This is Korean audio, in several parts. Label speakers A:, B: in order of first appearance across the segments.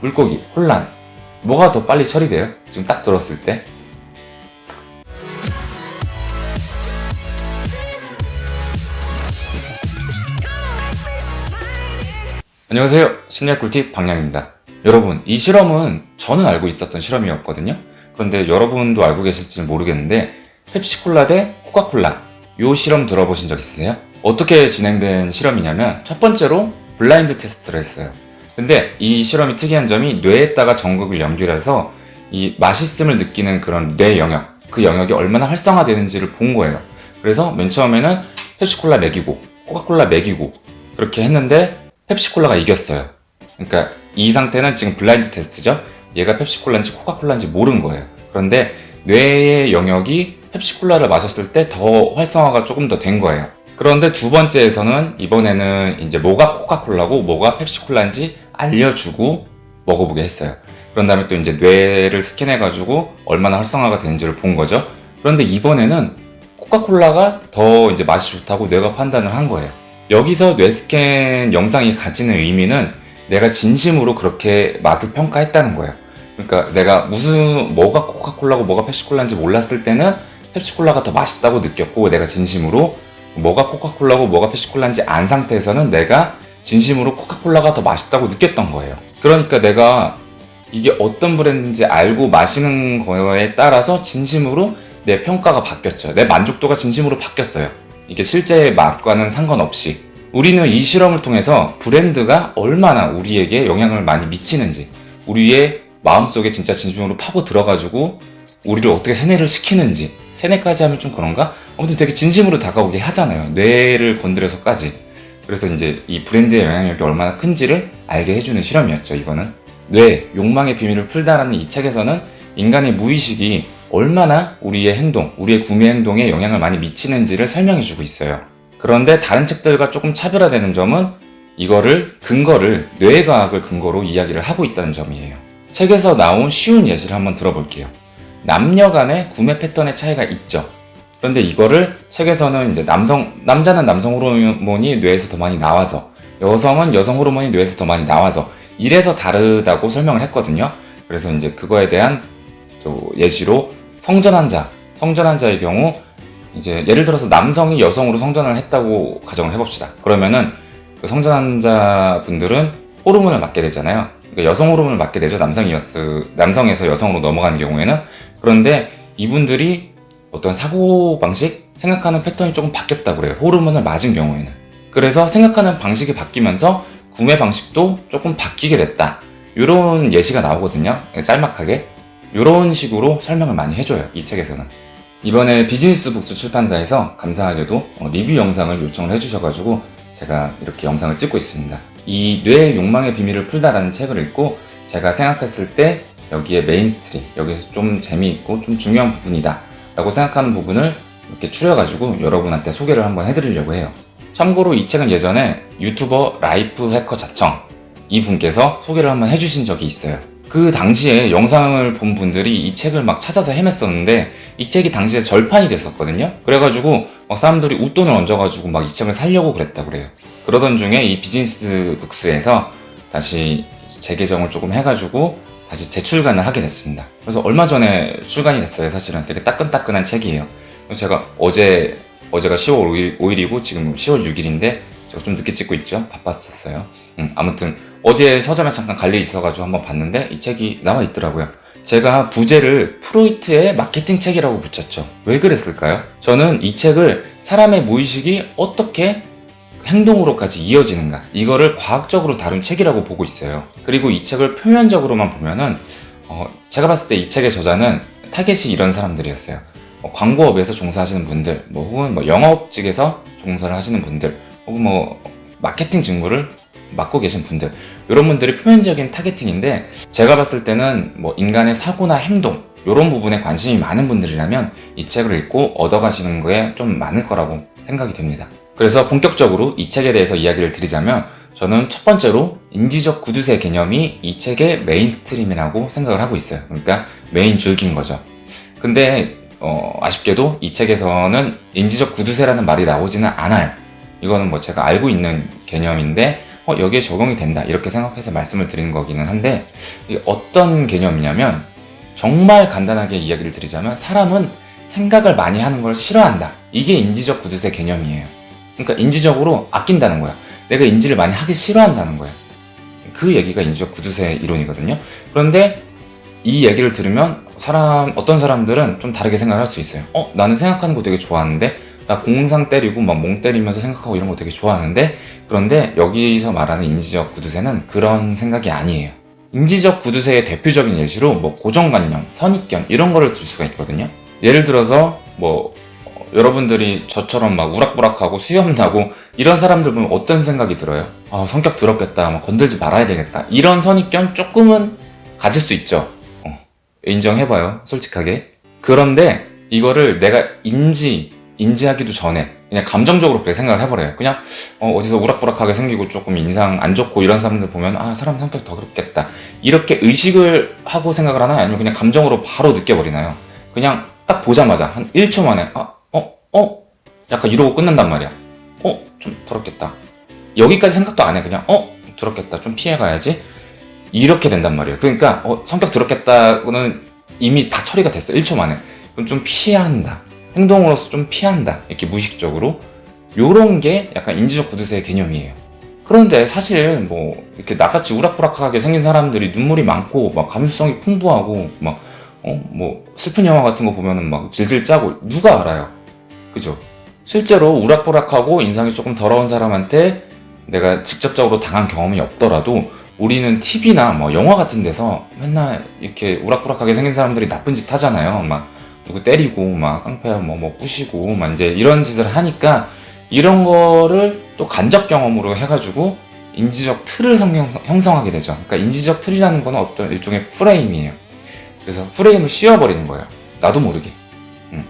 A: 물고기, 혼란. 뭐가 더 빨리 처리돼요? 지금 딱 들었을 때. 안녕하세요. 심리학 꿀팁 방향입니다. 여러분, 이 실험은 저는 알고 있었던 실험이었거든요. 그런데 여러분도 알고 계실지는 모르겠는데 펩시콜라 대 코카콜라, 이 실험 들어보신 적 있으세요? 어떻게 진행된 실험이냐면 첫 번째로 블라인드 테스트를 했어요. 근데 이 실험이 특이한 점이 뇌에다가 전극을 연결해서 이 맛있음을 느끼는 그런 뇌 영역, 그 영역이 얼마나 활성화되는지를 본 거예요. 그래서 맨 처음에는 펩시콜라 먹이고 코카콜라 먹이고 그렇게 했는데 펩시콜라가 이겼어요. 그러니까 이 상태는 지금 블라인드 테스트죠. 얘가 펩시콜라인지 코카콜라인지 모르는 거예요. 그런데 뇌의 영역이 펩시콜라를 마셨을 때 더 활성화가 조금 더 된 거예요. 그런데 두 번째에서는 이번에는 이제 뭐가 코카콜라고 뭐가 펩시콜라인지 알려주고 먹어보게 했어요. 그런 다음에 또 이제 뇌를 스캔해가지고 얼마나 활성화가 되는지를 본 거죠. 그런데 이번에는 코카콜라가 더 이제 맛이 좋다고 뇌가 판단을 한 거예요. 여기서 뇌스캔 영상이 가지는 의미는 내가 진심으로 그렇게 맛을 평가했다는 거예요. 그러니까 내가 뭐가 코카콜라고 뭐가 펩시콜라인지 몰랐을 때는 펩시콜라가 더 맛있다고 느꼈고, 내가 진심으로 뭐가 코카콜라고 뭐가 펩시콜라인지 안 상태에서는 내가 진심으로 코카콜라가 더 맛있다고 느꼈던 거예요. 그러니까 내가 이게 어떤 브랜드인지 알고 마시는 거에 따라서 진심으로 내 평가가 바뀌었죠. 내 만족도가 진심으로 바뀌었어요. 이게 실제 맛과는 상관없이. 우리는 이 실험을 통해서 브랜드가 얼마나 우리에게 영향을 많이 미치는지, 우리의 마음속에 진짜 진심으로 파고 들어가지고 우리를 어떻게 세뇌를 시키는지, 세뇌까지 하면 좀 그런가? 아무튼 되게 진심으로 다가오게 하잖아요. 뇌를 건드려서까지. 그래서 이제 이 브랜드의 영향력이 얼마나 큰지를 알게 해주는 실험이었죠, 이거는. 뇌, 욕망의 비밀을 풀다라는 이 책에서는 인간의 무의식이 얼마나 우리의 행동, 우리의 구매 행동에 영향을 많이 미치는지를 설명해주고 있어요. 그런데 다른 책들과 조금 차별화되는 점은 이거를 근거를, 뇌과학을 근거로 이야기를 하고 있다는 점이에요. 책에서 나온 쉬운 예시를 한번 들어볼게요. 남녀 간의 구매 패턴의 차이가 있죠. 그런데 이거를 책에서는 이제 남자는 남성 호르몬이 뇌에서 더 많이 나와서, 여성은 여성 호르몬이 뇌에서 더 많이 나와서 이래서 다르다고 설명을 했거든요. 그래서 이제 그거에 대한 또 예시로 성전환자의 경우, 이제 예를 들어서 남성이 여성으로 성전을 했다고 가정을 해봅시다. 그러면은 그 성전환자 분들은 호르몬을 맞게 되잖아요. 그러니까 여성 호르몬을 맞게 되죠. 남성에서 여성으로 넘어가는 경우에는. 그런데 이분들이 어떤 사고방식, 생각하는 패턴이 조금 바뀌었다고 그래요. 호르몬을 맞은 경우에는. 그래서 생각하는 방식이 바뀌면서 구매 방식도 조금 바뀌게 됐다. 이런 예시가 나오거든요. 짤막하게. 이런 식으로 설명을 많이 해줘요, 이 책에서는. 이번에 비즈니스 북스 출판사에서 감사하게도 리뷰 영상을 요청을 해주셔가지고 제가 이렇게 영상을 찍고 있습니다. 이 뇌의 욕망의 비밀을 풀다라는 책을 읽고 제가 생각했을 때 여기에 메인스트림, 여기서 좀 재미있고 좀 중요한 부분이다 라고 생각하는 부분을 이렇게 추려가지고 여러분한테 소개를 한번 해드리려고 해요. 참고로 이 책은 예전에 유튜버 라이프 해커 자청 이분께서 소개를 한번 해주신 적이 있어요. 그 당시에 영상을 본 분들이 이 책을 막 찾아서 헤맸었는데 이 책이 당시에 절판이 됐었거든요. 그래가지고 막 사람들이 웃돈을 얹어가지고 막 이 책을 사려고 그랬다 그래요. 그러던 중에 이 비즈니스 북스에서 다시 재개정을 조금 해가지고 다시 재출간을 하게 됐습니다. 그래서 얼마 전에 출간이 됐어요. 사실은 되게 따끈따끈한 책이에요. 제가 어제가 10월 5일이고 지금 10월 6일인데 제가 좀 늦게 찍고 있죠. 바빴었어요. 아무튼 어제 서점에 잠깐 갈 일이 있어가지고 한번 봤는데 이 책이 나와 있더라고요. 제가 부제를 프로이트의 마케팅 책이라고 붙였죠. 왜 그랬을까요? 저는 이 책을 사람의 무의식이 어떻게 행동으로까지 이어지는가, 이거를 과학적으로 다룬 책이라고 보고 있어요. 그리고 이 책을 표면적으로만 보면은 제가 봤을 때 이 책의 저자는 타겟이 이런 사람들이었어요. 광고업에서 종사하시는 분들, 혹은 영업직에서 종사를 하시는 분들, 혹은 마케팅 직무를 맡고 계신 분들, 이런 분들이 표면적인 타겟팅인데, 제가 봤을 때는 인간의 사고나 행동, 이런 부분에 관심이 많은 분들이라면 이 책을 읽고 얻어가시는 거에 좀 많을 거라고 생각이 됩니다. 그래서 본격적으로 이 책에 대해서 이야기를 드리자면, 저는 첫 번째로 인지적 구두쇠 개념이 이 책의 메인스트림이라고 생각을 하고 있어요. 그러니까 메인 줄기인 거죠. 근데 아쉽게도 이 책에서는 인지적 구두쇠라는 말이 나오지는 않아요. 이거는 제가 알고 있는 개념인데 여기에 적용이 된다 이렇게 생각해서 말씀을 드리는 거기는 한데, 이게 어떤 개념이냐면 정말 간단하게 이야기를 드리자면 사람은 생각을 많이 하는 걸 싫어한다. 이게 인지적 구두쇠 개념이에요. 그러니까 인지적으로 아낀다는 거야. 내가 인지를 많이 하기 싫어한다는 거야. 그 얘기가 인지적 구두쇠 이론이거든요. 그런데 이 얘기를 들으면 어떤 사람들은 좀 다르게 생각할 수 있어요. 나는 생각하는 거 되게 좋아하는데, 나 공상 때리고 막 멍 때리면서 생각하고 이런 거 되게 좋아하는데, 그런데 여기서 말하는 인지적 구두쇠는 그런 생각이 아니에요. 인지적 구두쇠의 대표적인 예시로 뭐 고정관념, 선입견 이런 거를 들 수가 있거든요. 예를 들어서 여러분들이 저처럼 막 우락부락하고 수염 나고 이런 사람들 보면 어떤 생각이 들어요? 성격 더럽겠다, 막 건들지 말아야 되겠다, 이런 선입견 조금은 가질 수 있죠. 인정해봐요, 솔직하게. 그런데 이거를 내가 인지하기도 전에 그냥 감정적으로 그렇게 생각을 해버려요. 그냥 어디서 우락부락하게 생기고 조금 인상 안 좋고 이런 사람들 보면 사람 성격 더 그렇겠다 이렇게 의식을 하고 생각을 하나요? 아니면 그냥 감정으로 바로 느껴버리나요? 그냥 딱 보자마자 한 1초 만에 약간 이러고 끝난단 말이야. 좀 더럽겠다. 여기까지 생각도 안 해. 그냥 더럽겠다, 좀 피해가야지, 이렇게 된단 말이에요. 그러니까 성격 더럽겠다고는 이미 다 처리가 됐어, 1초 만에. 그럼 좀 피한다, 행동으로서 좀 피한다, 이렇게 무의식적으로. 요런 게 약간 인지적 구두쇠의 개념이에요. 그런데 사실 이렇게 나같이 우락부락하게 생긴 사람들이 눈물이 많고 막 감수성이 풍부하고 막 슬픈 영화 같은 거 보면은 막 질질 짜고 누가 알아요? 그죠? 실제로 우락부락하고 인상이 조금 더러운 사람한테 내가 직접적으로 당한 경험이 없더라도 우리는 TV나 영화 같은 데서 맨날 이렇게 우락부락하게 생긴 사람들이 나쁜 짓 하잖아요. 막 누구 때리고 막 깡패 부시고 막 이제 이런 짓을 하니까, 이런 거를 또 간접 경험으로 해가지고 인지적 틀을 형성하게 되죠. 그러니까 인지적 틀이라는 거는 어떤 일종의 프레임이에요. 그래서 프레임을 씌워버리는 거예요. 나도 모르게.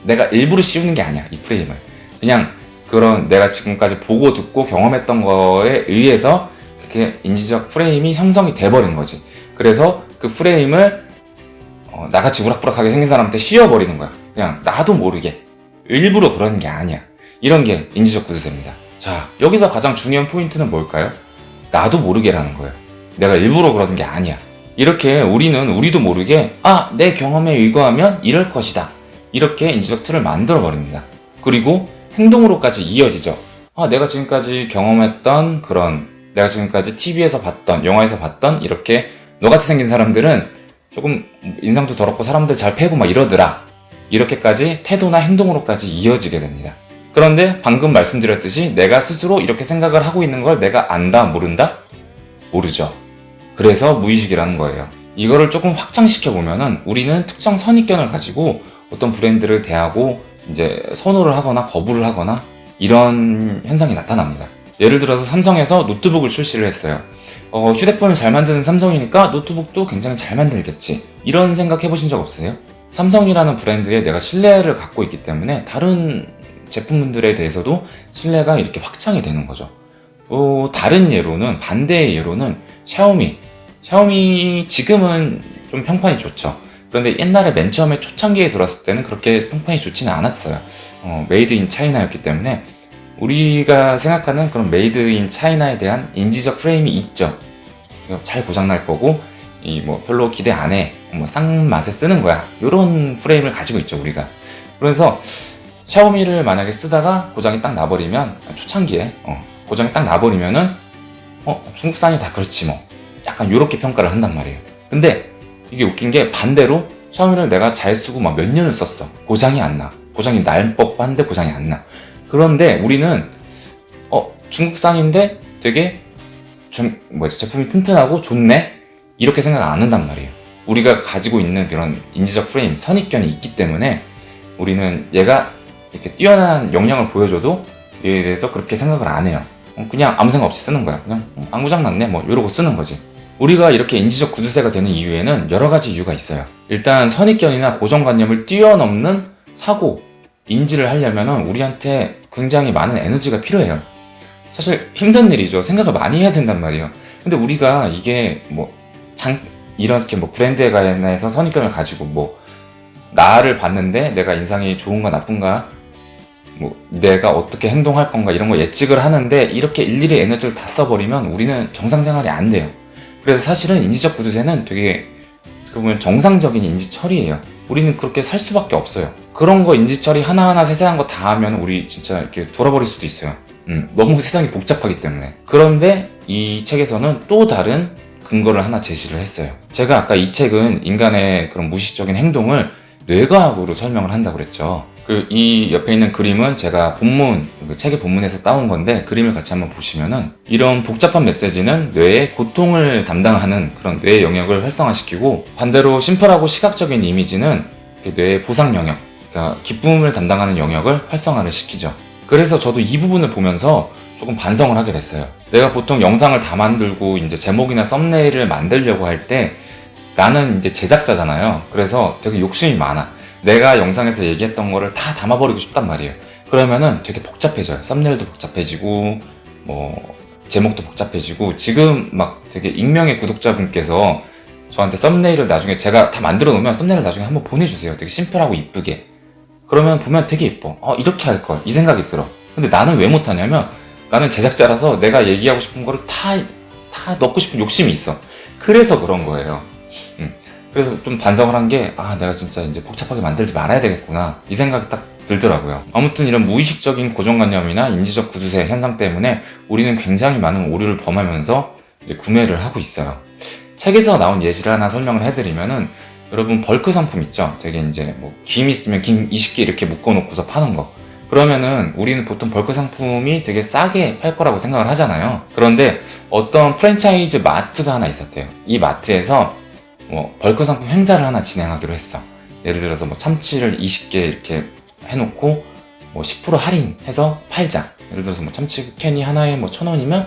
A: 내가 일부러 씌우는 게 아니야, 이 프레임을. 그냥 그런 내가 지금까지 보고 듣고 경험했던 거에 의해서 이렇게 인지적 프레임이 형성이 돼버린 거지. 그래서 그 프레임을 나같이 우락부락하게 생긴 사람한테 씌워버리는 거야. 그냥 나도 모르게. 일부러 그러는 게 아니야. 이런 게 인지적 구두쇠입니다. 자, 여기서 가장 중요한 포인트는 뭘까요? 나도 모르게라는 거예요. 내가 일부러 그러는 게 아니야. 이렇게 우리도 모르게 내 경험에 의거하면 이럴 것이다, 이렇게 인지적 틀을 만들어버립니다. 그리고 행동으로까지 이어지죠. 내가 지금까지 경험했던 내가 지금까지 TV에서 봤던, 영화에서 봤던 이렇게 너같이 생긴 사람들은 조금 인상도 더럽고 사람들 잘 패고 막 이러더라, 이렇게까지 태도나 행동으로까지 이어지게 됩니다. 그런데 방금 말씀드렸듯이 내가 스스로 이렇게 생각을 하고 있는 걸 내가 안다, 모른다? 모르죠. 그래서 무의식이라는 거예요. 이거를 조금 확장시켜 보면은 우리는 특정 선입견을 가지고 어떤 브랜드를 대하고 이제 선호를 하거나 거부를 하거나 이런 현상이 나타납니다. 예를 들어서 삼성에서 노트북을 출시를 했어요. 휴대폰을 잘 만드는 삼성이니까 노트북도 굉장히 잘 만들겠지, 이런 생각 해보신 적 없으세요? 삼성이라는 브랜드에 내가 신뢰를 갖고 있기 때문에 다른 제품들에 대해서도 신뢰가 이렇게 확장이 되는 거죠. 다른 예로는, 반대의 예로는 샤오미 지금은 좀 평판이 좋죠. 그런데 옛날에 맨 처음에 초창기에 들어왔을 때는 그렇게 평판이 좋지는 않았어요. 메이드 인 차이나였기 때문에 우리가 생각하는 그런 메이드 인 차이나에 대한 인지적 프레임이 있죠. 잘 고장날 거고 별로 기대 안 해, 싼 맛에 쓰는 거야, 이런 프레임을 가지고 있죠, 우리가. 그래서 샤오미를 만약에 쓰다가 고장이 딱 나버리면, 초창기에 고장이 딱 나버리면은 중국산이 다 그렇지 약간 요렇게 평가를 한단 말이에요. 근데 이게 웃긴 게 반대로 샤오미를 내가 잘 쓰고 막 몇 년을 썼어, 고장이 안 나. 고장이 날 법한데 고장이 안 나. 그런데 우리는 중국산인데 되게 제품이 튼튼하고 좋네, 이렇게 생각 안 한단 말이에요. 우리가 가지고 있는 그런 인지적 프레임, 선입견이 있기 때문에 우리는 얘가 이렇게 뛰어난 역량을 보여줘도 얘에 대해서 그렇게 생각을 안 해요. 그냥 아무 생각 없이 쓰는 거야. 그냥 안 고장났네 이러고 쓰는 거지. 우리가 이렇게 인지적 구두쇠가 되는 이유에는 여러 가지 이유가 있어요. 일단 선입견이나 고정관념을 뛰어넘는 사고, 인지를 하려면 우리한테 굉장히 많은 에너지가 필요해요. 사실 힘든 일이죠. 생각을 많이 해야 된단 말이에요. 근데 우리가 이게 이렇게 브랜드에 관해서 선입견을 가지고 나를 봤는데 내가 인상이 좋은가 나쁜가 뭐 내가 어떻게 행동할 건가 이런 거 예측을 하는데 이렇게 일일이 에너지를 다 써버리면 우리는 정상생활이 안 돼요. 그래서 사실은 인지적 구두쇠는 되게 보면 정상적인 인지 처리예요. 우리는 그렇게 살 수밖에 없어요. 그런 거 인지 처리 하나하나 세세한 거 다 하면 우리 진짜 이렇게 돌아버릴 수도 있어요. 너무 세상이 복잡하기 때문에. 그런데 이 책에서는 또 다른 근거를 하나 제시를 했어요. 제가 아까 이 책은 인간의 그런 무의식적인 행동을 뇌과학으로 설명을 한다고 그랬죠. 이 옆에 있는 그림은 제가 본문, 책의 본문에서 따온 건데 그림을 같이 한번 보시면은 이런 복잡한 메시지는 뇌의 고통을 담당하는 그런 뇌의 영역을 활성화시키고 반대로 심플하고 시각적인 이미지는 뇌의 보상 영역, 그러니까 기쁨을 담당하는 영역을 활성화를 시키죠. 그래서 저도 이 부분을 보면서 조금 반성을 하게 됐어요. 내가 보통 영상을 다 만들고 이제 제목이나 썸네일을 만들려고 할 때 나는 이제 제작자잖아요. 그래서 되게 욕심이 많아. 내가 영상에서 얘기했던 거를 다 담아버리고 싶단 말이에요. 그러면은 되게 복잡해져요. 썸네일도 복잡해지고, 뭐, 제목도 복잡해지고, 지금 막 되게 익명의 구독자분께서 저한테 썸네일을 나중에 제가 다 만들어 놓으면 썸네일을 나중에 한번 보내주세요. 되게 심플하고 이쁘게. 그러면 보면 되게 이뻐. 이렇게 할 걸. 이 생각이 들어. 근데 나는 왜 못하냐면, 나는 제작자라서 내가 얘기하고 싶은 거를 다 넣고 싶은 욕심이 있어. 그래서 그런 거예요. 그래서 좀 반성을 한 게, 내가 진짜 이제 복잡하게 만들지 말아야 되겠구나. 이 생각이 딱 들더라고요. 아무튼 이런 무의식적인 고정관념이나 인지적 구두쇠 현상 때문에 우리는 굉장히 많은 오류를 범하면서 이제 구매를 하고 있어요. 책에서 나온 예시를 하나 설명을 해드리면은, 여러분 벌크 상품 있죠? 되게 이제 뭐 김 있으면 김 20개 이렇게 묶어놓고서 파는 거. 그러면은 우리는 보통 벌크 상품이 되게 싸게 팔 거라고 생각을 하잖아요. 그런데 어떤 프랜차이즈 마트가 하나 있었대요. 이 마트에서 벌크 상품 행사를 하나 진행하기로 했어. 예를 들어서 참치를 20개 이렇게 해놓고 10% 할인해서 팔자. 예를 들어서 참치 캔이 하나에 1,000원이면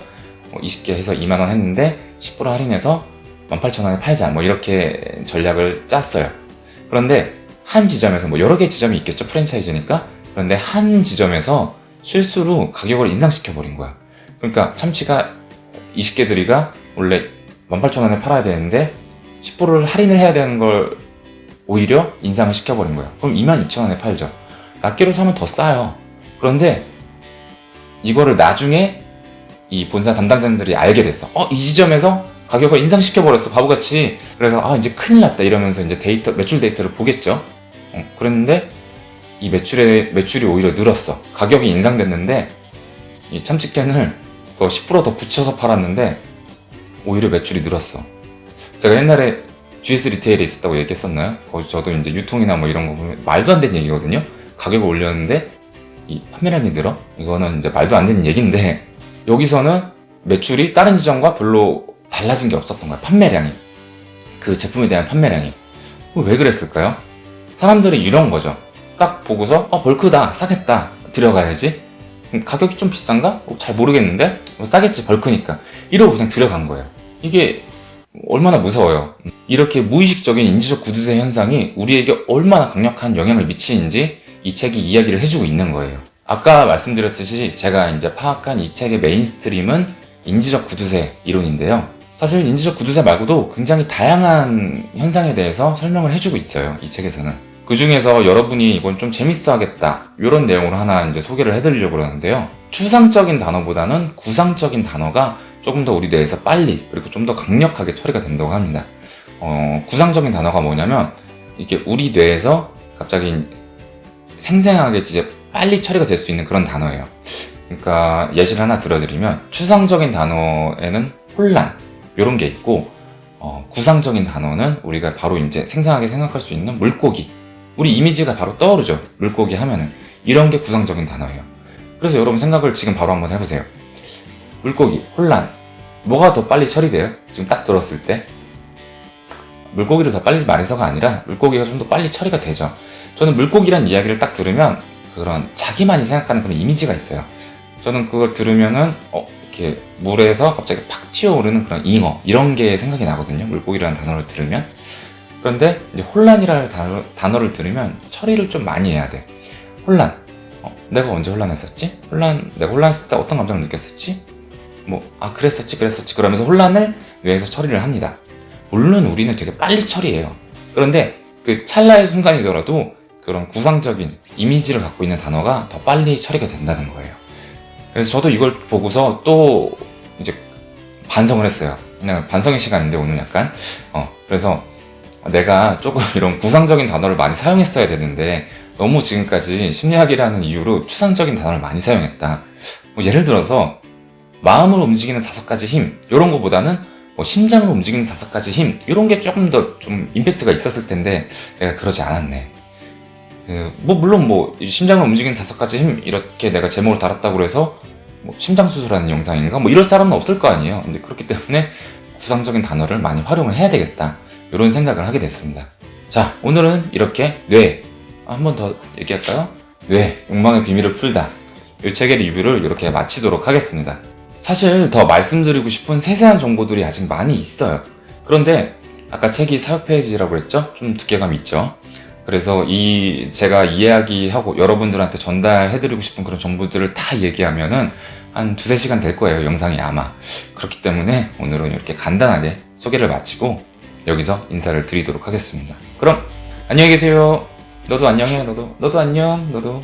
A: 20개 해서 2만원 했는데 10% 할인해서 18,000원에 팔자. 이렇게 전략을 짰어요. 그런데 한 지점에서 여러 개 지점이 있겠죠. 프랜차이즈니까. 그런데 한 지점에서 실수로 가격을 인상시켜버린 거야. 그러니까 참치가 20개들이가 원래 18,000원에 팔아야 되는데 10%를 할인을 해야 되는 걸 오히려 인상을 시켜버린 거야. 그럼 22,000원에 팔죠. 낱개로 사면 더 싸요. 그런데 이거를 나중에 이 본사 담당자들이 알게 됐어. 이 지점에서 가격을 인상시켜버렸어. 바보같이. 그래서 이제 큰일 났다 이러면서 이제 매출 데이터를 보겠죠. 그랬는데 이 매출이 오히려 늘었어. 가격이 인상됐는데 이 참치캔을 더 10% 붙여서 팔았는데 오히려 매출이 늘었어. 제가 옛날에 GS 리테일에 있었다고 얘기했었나요? 거기 저도 이제 유통이나 이런 거 보면 말도 안 되는 얘기거든요? 가격을 올렸는데 이 판매량이 늘어? 이거는 이제 말도 안 되는 얘기인데 여기서는 매출이 다른 지점과 별로 달라진 게 없었던 거야. 판매량이. 그 제품에 대한 판매량이. 왜 그랬을까요? 사람들이 이런 거죠. 딱 보고서 벌크다. 싸겠다. 들어가야지. 가격이 좀 비싼가? 잘 모르겠는데? 싸겠지. 벌크니까. 이러고 그냥 들어간 거예요. 이게 얼마나 무서워요. 이렇게 무의식적인 인지적 구두쇠 현상이 우리에게 얼마나 강력한 영향을 미치는지 이 책이 이야기를 해주고 있는 거예요. 아까 말씀드렸듯이 제가 이제 파악한 이 책의 메인스트림은 인지적 구두쇠 이론인데요. 사실 인지적 구두쇠 말고도 굉장히 다양한 현상에 대해서 설명을 해주고 있어요. 이 책에서는. 그 중에서 여러분이 이건 좀 재밌어 하겠다. 이런 내용으로 하나 이제 소개를 해드리려고 그러는데요. 추상적인 단어보다는 구상적인 단어가 조금 더 우리 뇌에서 빨리 그리고 좀 더 강력하게 처리가 된다고 합니다. 구상적인 단어가 뭐냐면 이게 우리 뇌에서 갑자기 생생하게 이제 빨리 처리가 될 수 있는 그런 단어예요. 그러니까 예시를 하나 들어드리면 추상적인 단어에는 혼란 이런 게 있고 구상적인 단어는 우리가 바로 이제 생생하게 생각할 수 있는 물고기. 우리 이미지가 바로 떠오르죠. 물고기 하면은 이런 게 구상적인 단어예요. 그래서 여러분 생각을 지금 바로 한번 해보세요. 물고기, 혼란. 뭐가 더 빨리 처리돼요? 지금 딱 들었을 때. 물고기를 더 빨리 말해서가 아니라 물고기가 좀 더 빨리 처리가 되죠. 저는 물고기란 이야기를 딱 들으면 그런 자기만이 생각하는 그런 이미지가 있어요. 저는 그걸 들으면은 이렇게 물에서 갑자기 팍 튀어오르는 그런 잉어 이런 게 생각이 나거든요. 물고기라는 단어를 들으면. 그런데 이제 혼란이라는 단어를 들으면 처리를 좀 많이 해야 돼. 혼란. 내가 언제 혼란했었지? 내가 혼란했을 때 어떤 감정을 느꼈었지? 그랬었지 그러면서 혼란을 뇌에서 처리를 합니다. 물론 우리는 되게 빨리 처리해요. 그런데 그 찰나의 순간이더라도 그런 구상적인 이미지를 갖고 있는 단어가 더 빨리 처리가 된다는 거예요. 그래서 저도 이걸 보고서 또 이제 반성을 했어요. 그냥 반성의 시간인데 오늘 약간 그래서 내가 조금 이런 구상적인 단어를 많이 사용했어야 되는데 너무 지금까지 심리학이라는 이유로 추상적인 단어를 많이 사용했다. 뭐 예를 들어서 마음을 움직이는 5가지 힘 이런 거보다는 뭐 심장을 움직이는 5가지 힘 이런 게 조금 더 좀 임팩트가 있었을 텐데 내가 그러지 않았네. 뭐 물론 뭐 심장을 움직이는 5가지 힘 이렇게 내가 제목을 달았다고 해서 뭐 심장 수술하는 영상인가 뭐 이럴 사람은 없을 거 아니에요. 근데 그렇기 때문에 구상적인 단어를 많이 활용을 해야 되겠다 이런 생각을 하게 됐습니다. 자, 오늘은 이렇게 뇌 한 번 더 얘기할까요? 뇌 욕망의 비밀을 풀다 이 책의 리뷰를 이렇게 마치도록 하겠습니다. 사실 더 말씀드리고 싶은 세세한 정보들이 아직 많이 있어요. 그런데 아까 책이 400페이지라고 했죠? 좀 두께감이 있죠. 그래서 제가 이야기하고 여러분들한테 전달해드리고 싶은 그런 정보들을 다 얘기하면은 한 2-3시간 될 거예요, 영상이 아마. 그렇기 때문에 오늘은 이렇게 간단하게 소개를 마치고 여기서 인사를 드리도록 하겠습니다. 그럼 안녕히 계세요. 너도 안녕해, 너도 안녕, 너도.